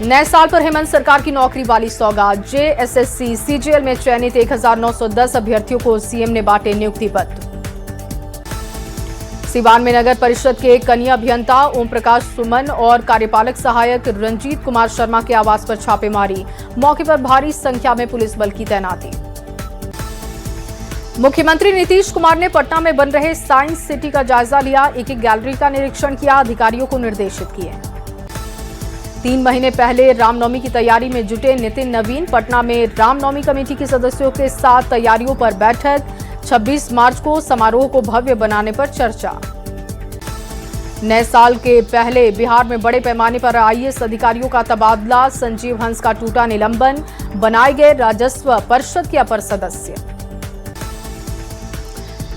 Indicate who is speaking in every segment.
Speaker 1: नए साल पर हेमंत सरकार की नौकरी वाली सौगात। जेएसएससी सीजीएल में चयनित 1910 अभ्यर्थियों को सीएम ने बांटे नियुक्ति पत्र। सिवान में नगर परिषद के कनीय अभियंता ओम प्रकाश सुमन और कार्यपालक सहायक रंजीत कुमार शर्मा के आवास पर छापेमारी। मौके पर भारी संख्या में पुलिस बल की तैनाती। मुख्यमंत्री नीतीश कुमार ने पटना में बन रहे साइंस सिटी का जायजा लिया। एक गैलरी का निरीक्षण किया, अधिकारियों को निर्देशित किए। 3 महीने पहले रामनवमी की तैयारी में जुटे नितिन नवीन। पटना में रामनवमी कमेटी के सदस्यों के साथ तैयारियों पर बैठक। 26 मार्च को समारोह को भव्य बनाने पर चर्चा। नए साल के पहले बिहार में बड़े पैमाने पर आईएएस अधिकारियों का तबादला। संजीव हंस का टूटा निलंबन, बनाए गए राजस्व परिषद के अपर सदस्य।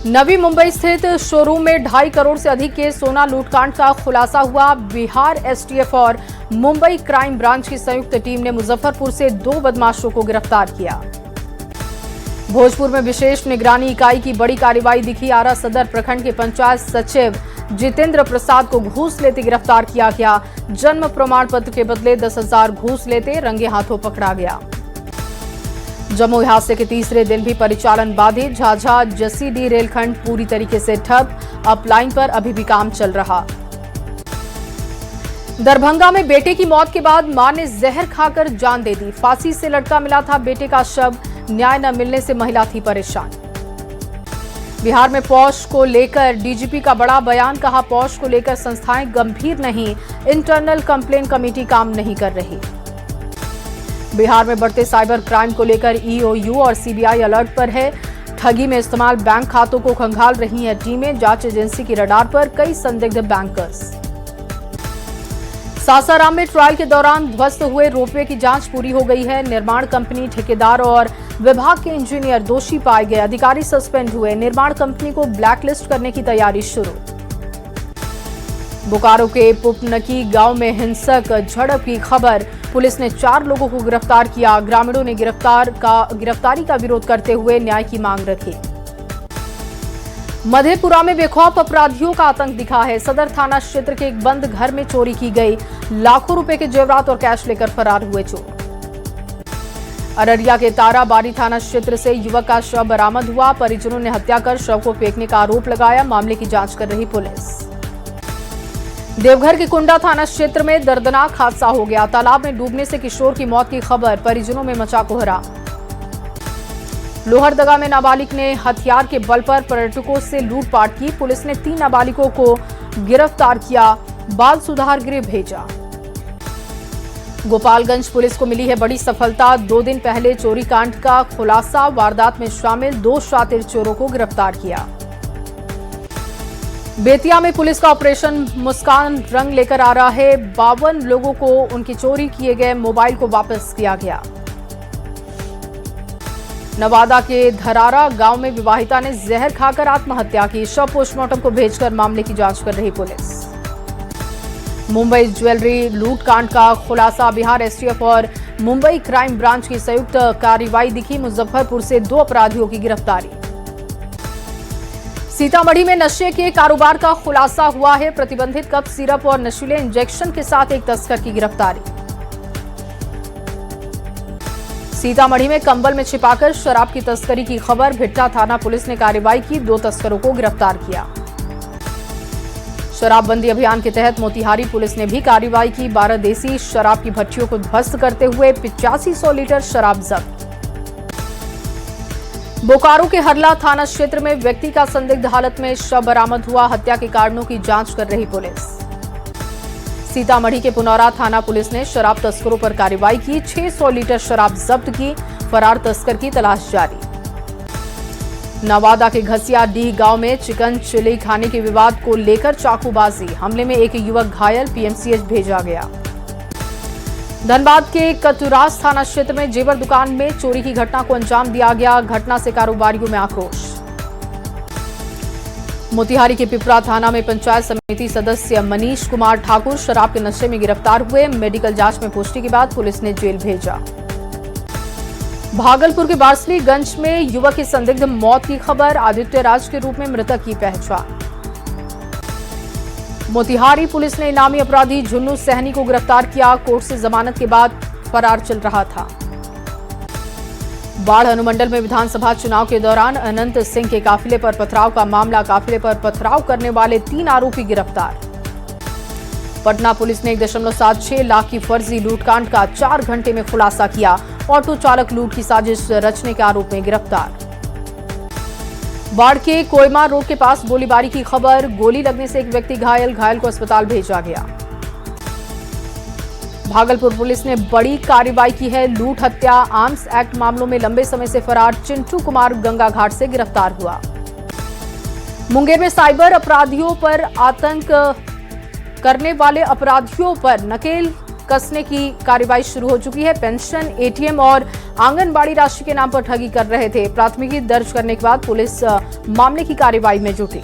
Speaker 1: नवी मुंबई स्थित शोरूम में 2.5 करोड़ से अधिक के सोना लूटकांड का खुलासा हुआ। बिहार एसटीएफ और मुंबई क्राइम ब्रांच की संयुक्त टीम ने मुजफ्फरपुर से 2 बदमाशों को गिरफ्तार किया। भोजपुर में विशेष निगरानी इकाई की बड़ी कार्रवाई दिखी। आरा सदर प्रखंड के पंचायत सचिव जितेंद्र प्रसाद को घूस लेते गिरफ्तार किया गया। जन्म प्रमाण पत्र के बदले 10,000 घूस लेते रंगे हाथों पकड़ा गया। जमुई हादसे के तीसरे दिन भी परिचालन बाधित। झाझा जसीडीह रेलखंड पूरी तरीके से ठप। अप लाइन पर अभी भी काम चल रहा। दरभंगा में बेटे की मौत के बाद मां ने जहर खाकर जान दे दी। फांसी से लटका मिला था बेटे का शव। न्याय न मिलने से महिला थी परेशान। बिहार में पौष को लेकर डीजीपी का बड़ा बयान। कहा, पौष को लेकर संस्थाएं गंभीर नहीं, इंटरनल कंप्लेंट कमेटी काम नहीं कर रही। बिहार में बढ़ते साइबर क्राइम को लेकर ईओयू और सीबीआई अलर्ट पर है। ठगी में इस्तेमाल बैंक खातों को खंगाल रही हैं टीमें। जांच एजेंसी की रडार पर कई संदिग्ध बैंकर्स। सासाराम में ट्रायल के दौरान ध्वस्त हुए रोपवे की जांच पूरी हो गई है। निर्माण कंपनी, ठेकेदार और विभाग के इंजीनियर दोषी पाए गए। अधिकारी सस्पेंड हुए। निर्माण कंपनी को ब्लैकलिस्ट करने की तैयारी शुरू। बोकारो के पुपनकी गांव में हिंसक झड़प की खबर। पुलिस ने 4 लोगों को गिरफ्तार किया। ग्रामीणों ने गिरफ्तारी का विरोध करते हुए न्याय की मांग रखी। मधेपुरा में बेखौफ अपराधियों का आतंक दिखा है। सदर थाना क्षेत्र के एक बंद घर में चोरी की गई। लाखों रुपए के जेवरात और कैश लेकर फरार हुए चोर। अररिया के ताराबाड़ी थाना क्षेत्र से युवक का शव बरामद हुआ। परिजनों ने हत्या कर शव को फेंकने का आरोप लगाया। मामले की जांच कर रही पुलिस। देवघर के कुंडा थाना क्षेत्र में दर्दनाक हादसा हो गया। तालाब में डूबने से किशोर की मौत की खबर। परिजनों में मचा कोहराम। लोहरदगा में नाबालिग ने हथियार के बल पर पर्यटकों से लूटपाट की। पुलिस ने 3 नाबालिगों को गिरफ्तार किया। बाल सुधार गृह भेजा। गोपालगंज पुलिस को मिली है बड़ी सफलता। 2 दिन पहले चोरी कांड का खुलासा। वारदात में शामिल 2 शातिर चोरों को गिरफ्तार किया। बेतिया में पुलिस का ऑपरेशन मुस्कान रंग लेकर आ रहा है। 52 लोगों को उनकी चोरी किए गए मोबाइल को वापस किया गया। नवादा के धरारा गांव में विवाहिता ने जहर खाकर आत्महत्या की। शव पोस्टमार्टम को भेजकर मामले की जांच कर रही पुलिस। मुंबई ज्वेलरी लूटकांड का खुलासा। बिहार एसटीएफ और मुंबई क्राइम ब्रांच की संयुक्त कार्रवाई दिखी। मुजफ्फरपुर से 2 अपराधियों की गिरफ्तारी। सीतामढ़ी में नशे के कारोबार का खुलासा हुआ है। प्रतिबंधित कफ सिरप और नशीले इंजेक्शन के साथ एक तस्कर की गिरफ्तारी। सीतामढ़ी में कंबल में छिपाकर शराब की तस्करी की खबर। भिट्टा थाना पुलिस ने कार्रवाई की। 2 तस्करों को गिरफ्तार किया। शराबबंदी अभियान के तहत मोतिहारी पुलिस ने भी कार्रवाई की। 12 देसी शराब की भट्टियों को ध्वस्त करते हुए 8500 लीटर शराब जब्त। बोकारो के हरला थाना क्षेत्र में व्यक्ति का संदिग्ध हालत में शव बरामद हुआ। हत्या के कारणों की जांच कर रही पुलिस। सीतामढ़ी के पुनौरा थाना पुलिस ने शराब तस्करों पर कार्रवाई की। 600 लीटर शराब जब्त की। फरार तस्कर की तलाश जारी। नवादा के घसियाडीह गांव में चिकन चिली खाने के विवाद को लेकर चाकूबाजी। हमले में एक युवक घायल। पीएमसीएच भेजा गया। धनबाद के कतुरास थाना क्षेत्र में जेवर दुकान में चोरी की घटना को अंजाम दिया गया। घटना से कारोबारियों में आक्रोश। मोतिहारी के पिपरा थाना में पंचायत समिति सदस्य मनीष कुमार ठाकुर शराब के नशे में गिरफ्तार हुए। मेडिकल जांच में पुष्टि के बाद पुलिस ने जेल भेजा। भागलपुर के बार्सलीगंज में युवक की संदिग्ध मौत की खबर। आदित्य राज के रूप में मृतक की पहचान। मोतिहारी पुलिस ने इनामी अपराधी झुन्नू सहनी को गिरफ्तार किया। कोर्ट से जमानत के बाद फरार चल रहा था। बाढ़ अनुमंडल में विधानसभा चुनाव के दौरान अनंत सिंह के काफिले पर पथराव का मामला। काफिले पर पथराव करने वाले 3 आरोपी गिरफ्तार। पटना पुलिस ने 1.76 लाख की फर्जी लूटकांड का 4 घंटे में खुलासा किया। ऑटो चालक लूट की साजिश रचने के आरोप में गिरफ्तार। बाढ़ के कोयमा रोड के पास गोलीबारी की खबर। गोली लगने से एक व्यक्ति घायल को अस्पताल भेजा गया। भागलपुर पुलिस ने बड़ी कार्रवाई की है। लूट, हत्या, आर्म्स एक्ट मामलों में लंबे समय से फरार चिंटू कुमार गंगा घाट से गिरफ्तार हुआ। मुंगेर में साइबर अपराधियों पर आतंक करने वाले अपराधियों पर नकेल कसने की कार्रवाई शुरू हो चुकी है। पेंशन, एटीएम और आंगनबाड़ी राशि के नाम पर ठगी कर रहे थे। प्राथमिकी दर्ज करने के बाद पुलिस मामले की कार्रवाई में जुटी।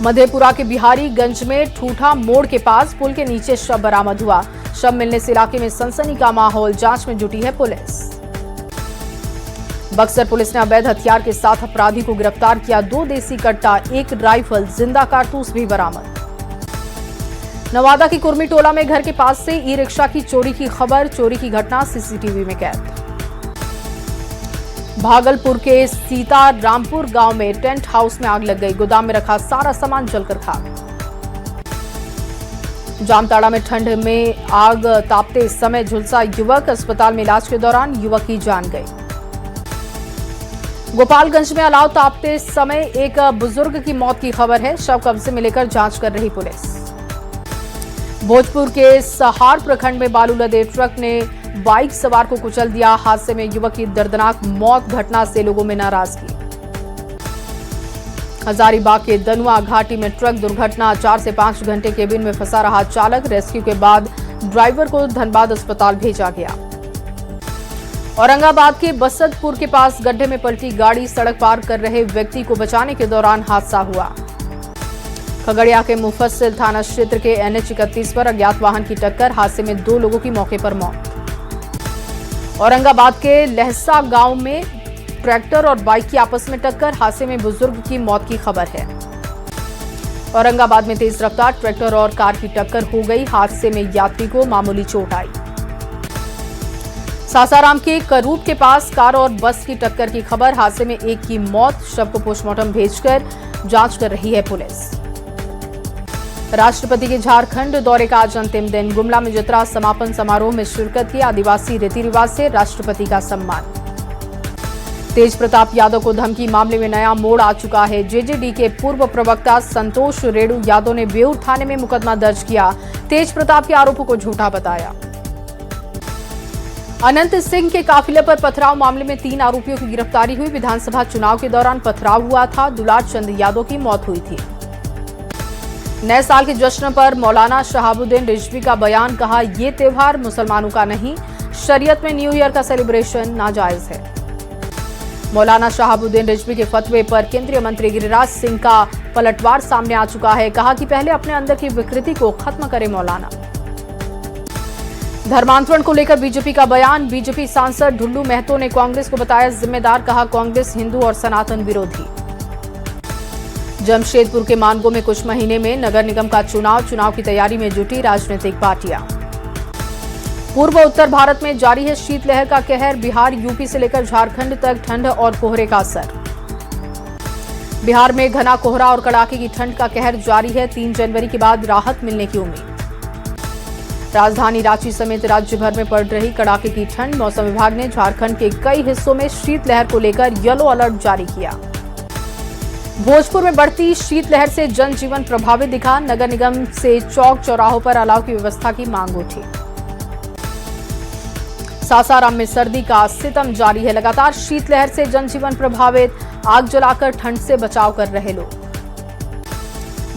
Speaker 1: मधेपुरा के बिहारीगंज में ठूठा मोड़ के पास पुल के नीचे शव बरामद हुआ। शव मिलने से इलाके में सनसनी का माहौल। जांच में जुटी है पुलिस। बक्सर पुलिस ने अवैध हथियार के साथ अपराधी को गिरफ्तार किया। 2 देसी कट्टा, 1 राइफल, जिंदा कारतूस भी बरामद। नवादा की कुर्मी टोला में घर के पास से ई रिक्शा की चोरी की खबर। चोरी की घटना सीसीटीवी में कैद। भागलपुर के सीतारामपुर गांव में टेंट हाउस में आग लग गई। गोदाम में रखा सारा सामान जलकर खाक। जामताड़ा में ठंड में आग तापते समय झुलसा युवक। अस्पताल में इलाज के दौरान युवक की जान गई। गोपालगंज में अलाव तापते समय एक बुजुर्ग की मौत की खबर है। शव कब्जे में लेकर जांच कर रही पुलिस। भोजपुर के सहार प्रखंड में बालू लदे ट्रक ने बाइक सवार को कुचल दिया। हादसे में युवक की दर्दनाक मौत। घटना से लोगों में नाराजगी। हजारीबाग के दनुआ घाटी में ट्रक दुर्घटना। 4 से 5 घंटे केबिन में फंसा रहा चालक। रेस्क्यू के बाद ड्राइवर को धनबाद अस्पताल भेजा गया। औरंगाबाद के बसंतपुर के पास गड्ढे में पलटी गाड़ी। सड़क पार कर रहे व्यक्ति को बचाने के दौरान हादसा हुआ। खगड़िया के मुफस्सिल थाना क्षेत्र के NH 31 पर अज्ञात वाहन की टक्कर। हादसे में 2 लोगों की मौके पर मौत। औरंगाबाद के लहसा गांव में ट्रैक्टर और बाइक की आपस में टक्कर। हादसे में बुजुर्ग की मौत की खबर है। औरंगाबाद में तेज रफ्तार ट्रैक्टर और कार की टक्कर हो गई। हादसे में यात्री को मामूली चोट आई। सासाराम के करूब के पास कार और बस की टक्कर की खबर। हादसे में एक की मौत। शव को पोस्टमार्टम भेजकर जांच कर रही है पुलिस। राष्ट्रपति के झारखंड दौरे का आज अंतिम दिन। गुमला में जतरा समापन समारोह में शिरकत की। आदिवासी रीति रिवाज से राष्ट्रपति का सम्मान। तेज प्रताप यादव को धमकी मामले में नया मोड़ आ चुका है। जेजेडी के पूर्व प्रवक्ता संतोष रेणु यादव ने बेऊर थाने में मुकदमा दर्ज किया। तेज प्रताप के आरोपों को झूठा बताया। अनंत सिंह के काफिले पर पथराव मामले में 3 आरोपियों की गिरफ्तारी हुई। विधानसभा चुनाव के दौरान पथराव हुआ था। दुलार चंद यादव की मौत हुई थी। नए साल के जश्न पर मौलाना शहाबुद्दीन रिजवी का बयान। कहा, ये त्योहार मुसलमानों का नहीं, शरीयत में न्यू ईयर का सेलिब्रेशन नाजायज है। मौलाना शहाबुद्दीन रिजवी के फतवे पर केंद्रीय मंत्री गिरिराज सिंह का पलटवार सामने आ चुका है। कहा कि पहले अपने अंदर की विकृति को खत्म करे मौलाना। धर्मांतरण को लेकर बीजेपी का बयान। बीजेपी सांसद ढुल्लू महतो ने कांग्रेस को बताया जिम्मेदार। कहा, कांग्रेस हिंदू और सनातन विरोधी। जमशेदपुर के मानगो में कुछ महीने में नगर निगम का चुनाव की तैयारी में जुटी राजनीतिक पार्टियां। पूर्व उत्तर भारत में जारी है शीतलहर का कहर। बिहार, यूपी से लेकर झारखंड तक ठंड और कोहरे का असर। बिहार में घना कोहरा और कड़ाके की ठंड का कहर जारी है। 3 जनवरी के बाद राहत मिलने की उम्मीद। राजधानी रांची समेत राज्य भर में पड़ रही कड़ाके की ठंड। मौसम विभाग ने झारखंड के कई हिस्सों में शीतलहर को लेकर येलो अलर्ट जारी किया। भोजपुर में बढ़ती शीतलहर से जनजीवन प्रभावित दिखा। नगर निगम से चौक चौराहों पर अलाव की व्यवस्था की मांग उठी। सासाराम में सर्दी का सितम जारी है। लगातार शीतलहर से जनजीवन प्रभावित। आग जलाकर ठंड से बचाव कर रहे लोग।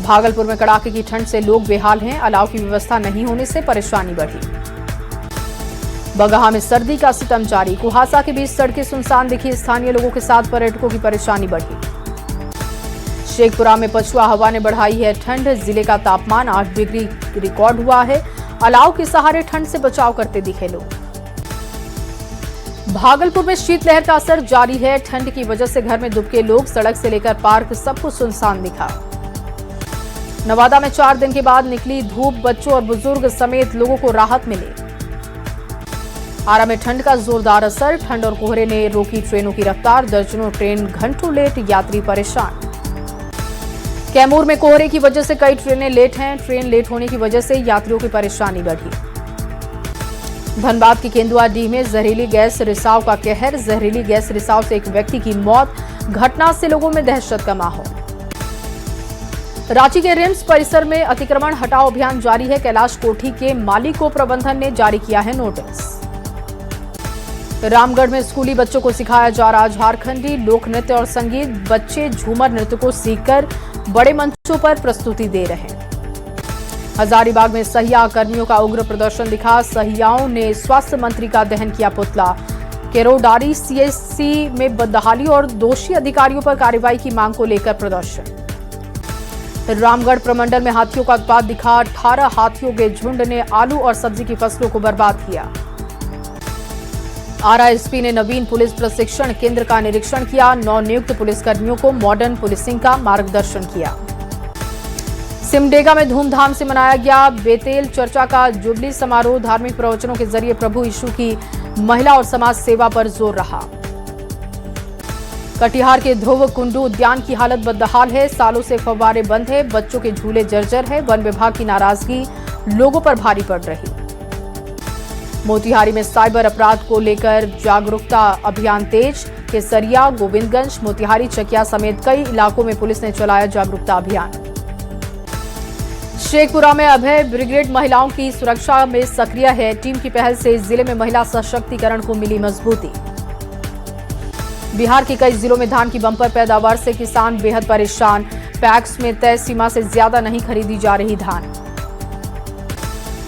Speaker 1: भागलपुर में कड़ाके की ठंड से लोग बेहाल हैं। अलाव की व्यवस्था नहीं होने से परेशानी बढ़ी। बगहा में सर्दी का सितम जारी। कुहासा के बीच सड़कें सुनसान दिखी। स्थानीय लोगों के साथ पर्यटकों की परेशानी बढ़ी। शेखपुरा में पछुआ हवा ने बढ़ाई है ठंड। जिले का तापमान 8 डिग्री रिकॉर्ड हुआ है। अलाव के सहारे ठंड से बचाव करते दिखे लोग। भागलपुर में शीतलहर का असर जारी है। ठंड की वजह से घर में दुबके लोग। सड़क से लेकर पार्क सब कुछ सुनसान दिखा। नवादा में 4 दिन के बाद निकली धूप, बच्चों और बुजुर्ग समेत लोगों को राहत मिली। आरा में ठंड का जोरदार असर, ठंड और कोहरे ने रोकी ट्रेनों की रफ्तार, दर्जनों ट्रेन घंटों लेट, यात्री परेशान। कैमूर में कोहरे की वजह से कई ट्रेनें लेट हैं, ट्रेन लेट होने की वजह से यात्रियों की परेशानी बढ़ी। धनबाद की केंदुआडीह में जहरीली गैस रिसाव का कहर, जहरीली गैस रिसाव से एक व्यक्ति की मौत, घटना से लोगों में दहशत का माहौल। रांची के रिम्स परिसर में अतिक्रमण हटाओ अभियान जारी है, कैलाश कोठी के मालिक को प्रबंधन ने जारी किया है नोटिस। रामगढ़ में स्कूली बच्चों को सिखाया जा रहा झारखंडी लोक नृत्य और संगीत, बच्चे झूमर नृत्य को सीखकर बड़े मंचों पर प्रस्तुति दे रहे हैं। हजारीबाग में सहिया कर्मियों का उग्र प्रदर्शन दिखा, सहियाओं ने स्वास्थ्य मंत्री का दहन किया पुतला। केरोडारी सीएससी में बदहाली और दोषी अधिकारियों पर कार्रवाई की मांग को लेकर प्रदर्शन। रामगढ़ प्रमंडल में हाथियों का उत्पात दिखा, 18 हाथियों के झुंड ने आलू और सब्जी की फसलों को बर्बाद किया। आरा एसपी ने नवीन पुलिस प्रशिक्षण केंद्र का निरीक्षण किया, नवनियुक्त पुलिसकर्मियों को मॉडर्न पुलिसिंग का मार्गदर्शन किया। सिमडेगा में धूमधाम से मनाया गया बेतेल चर्चा का जुबली समारोह, धार्मिक प्रवचनों के जरिए प्रभु यीशु की महिला और समाज सेवा पर जोर रहा। कटिहार के ध्रुव कुंडू उद्यान की हालत बदहाल है, सालों से फव्वारे बंद है, बच्चों के झूले जर्जर है, वन विभाग की नाराजगी लोगों पर भारी पड़ रही। मोतिहारी में साइबर अपराध को लेकर जागरूकता अभियान तेज, केसरिया, गोविंदगंज, मोतिहारी, चकिया समेत कई इलाकों में पुलिस ने चलाया जागरूकता अभियान। शेखपुरा में अभय ब्रिगेड महिलाओं की सुरक्षा में सक्रिय है, टीम की पहल से जिले में महिला सशक्तिकरण को मिली मजबूती। बिहार के कई जिलों में धान की बंपर पैदावार से किसान बेहद परेशान, पैक्स में तय सीमा से ज्यादा नहीं खरीदी जा रही धान।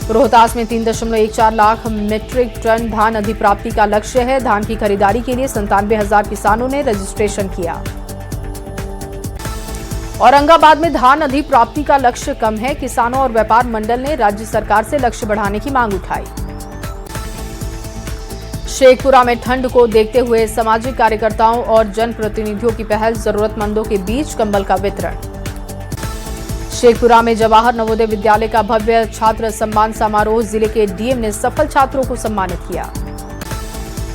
Speaker 1: रोहतास में 3.14 लाख मीट्रिक टन धान अधिप्राप्ति का लक्ष्य है, धान की खरीदारी के लिए 97,000 किसानों ने रजिस्ट्रेशन किया। औरंगाबाद में धान अधिप्राप्ति का लक्ष्य कम है, किसानों और व्यापार मंडल ने राज्य सरकार से लक्ष्य बढ़ाने की मांग उठाई। शेखपुरा में ठंड को देखते हुए सामाजिक कार्यकर्ताओं और जनप्रतिनिधियों की पहल, जरूरतमंदों के बीच कंबल का वितरण। शेखपुरा में जवाहर नवोदय विद्यालय का भव्य छात्र सम्मान समारोह, जिले के डीएम ने सफल छात्रों को सम्मानित किया।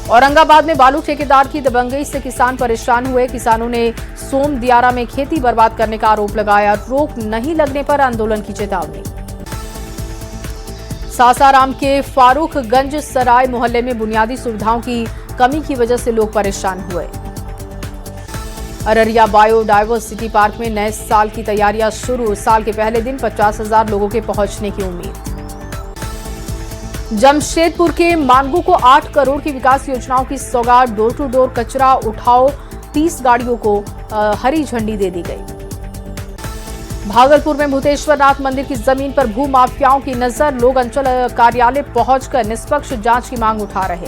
Speaker 1: औरंगाबाद में बालू ठेकेदार की दबंगई से किसान परेशान हुए, किसानों ने सोम दियारा में खेती बर्बाद करने का आरोप लगाया, रोक नहीं लगने पर आंदोलन की चेतावनी। सासाराम के फारूकगंज सराय मोहल्ले में बुनियादी सुविधाओं की कमी की वजह से लोग परेशान हुए। अररिया बायोडायवर्सिटी पार्क में नए साल की तैयारियां शुरू, साल के पहले दिन 50,000 लोगों के पहुंचने की उम्मीद। जमशेदपुर के मानगू को 8 करोड़ की विकास योजनाओं की सौगात, डोर टू डोर कचरा उठाओ 30 गाड़ियों को हरी झंडी दे दी गई। भागलपुर में भूतेश्वरनाथ मंदिर की जमीन पर भू माफियाओं की नजर, लोग अंचल कार्यालय पहुंचकर निष्पक्ष जांच की मांग उठा रहे।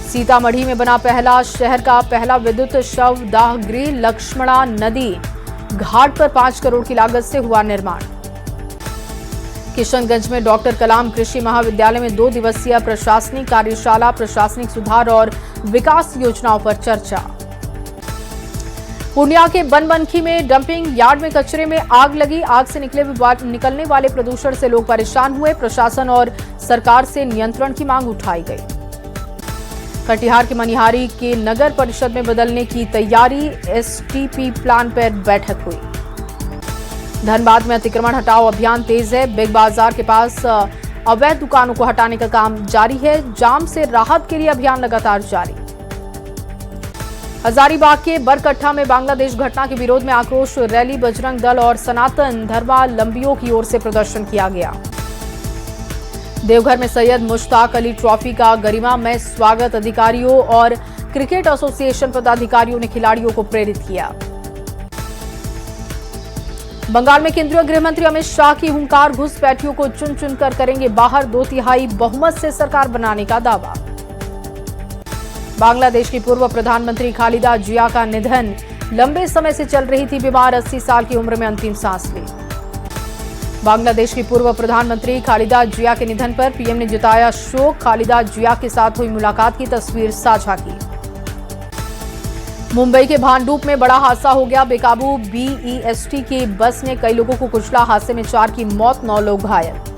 Speaker 1: सीतामढ़ी में बना शहर का पहला विद्युत शव दाह गृह, लक्ष्मणा नदी घाट पर 5 करोड़ की लागत से हुआ निर्माण। किशनगंज में डॉक्टर कलाम कृषि महाविद्यालय में 2 दिवसीय प्रशासनिक कार्यशाला, प्रशासनिक सुधार और विकास योजनाओं पर चर्चा। पूर्णिया के बनबनखी में डंपिंग यार्ड में कचरे में आग लगी, आग से निकलने वाले प्रदूषण से लोग परेशान हुए, प्रशासन और सरकार से नियंत्रण की मांग उठाई गई। कटिहार के मनिहारी के नगर परिषद में बदलने की तैयारी, एसटीपी प्लान पर बैठक हुई। धनबाद में अतिक्रमण हटाओ अभियान तेज है, बिग बाजार के पास अवैध दुकानों को हटाने का काम जारी है, जाम से राहत के लिए अभियान लगातार जारी। हजारीबाग के बरकट्टा में बांग्लादेश घटना के विरोध में आक्रोश रैली, बजरंग दल और सनातन धर्मावलंबियों की ओर से प्रदर्शन किया गया। देवघर में सैयद मुश्ताक अली ट्रॉफी का गरिमामय स्वागत, अधिकारियों और क्रिकेट एसोसिएशन पदाधिकारियों ने खिलाड़ियों को प्रेरित किया। बंगाल में केंद्रीय गृह मंत्री अमित शाह की हुंकार, घुसपैठियों को चुन चुनकर करेंगे बाहर, 2/3 बहुमत से सरकार बनाने का दावा। बांग्लादेश की पूर्व प्रधानमंत्री खालिदा जिया का निधन, लंबे समय से चल रही थी बीमार, 80 साल की उम्र में अंतिम सांस ली। बांग्लादेश की पूर्व प्रधानमंत्री खालिदा जिया के निधन पर पीएम ने जताया शोक, खालिदा जिया के साथ हुई मुलाकात की तस्वीर साझा की। मुंबई के भांडुप में बड़ा हादसा हो गया। बेकाबू BEST की बस ने कई लोगों को कुचला। हादसे में 4 की मौत, 9 लोग घायल।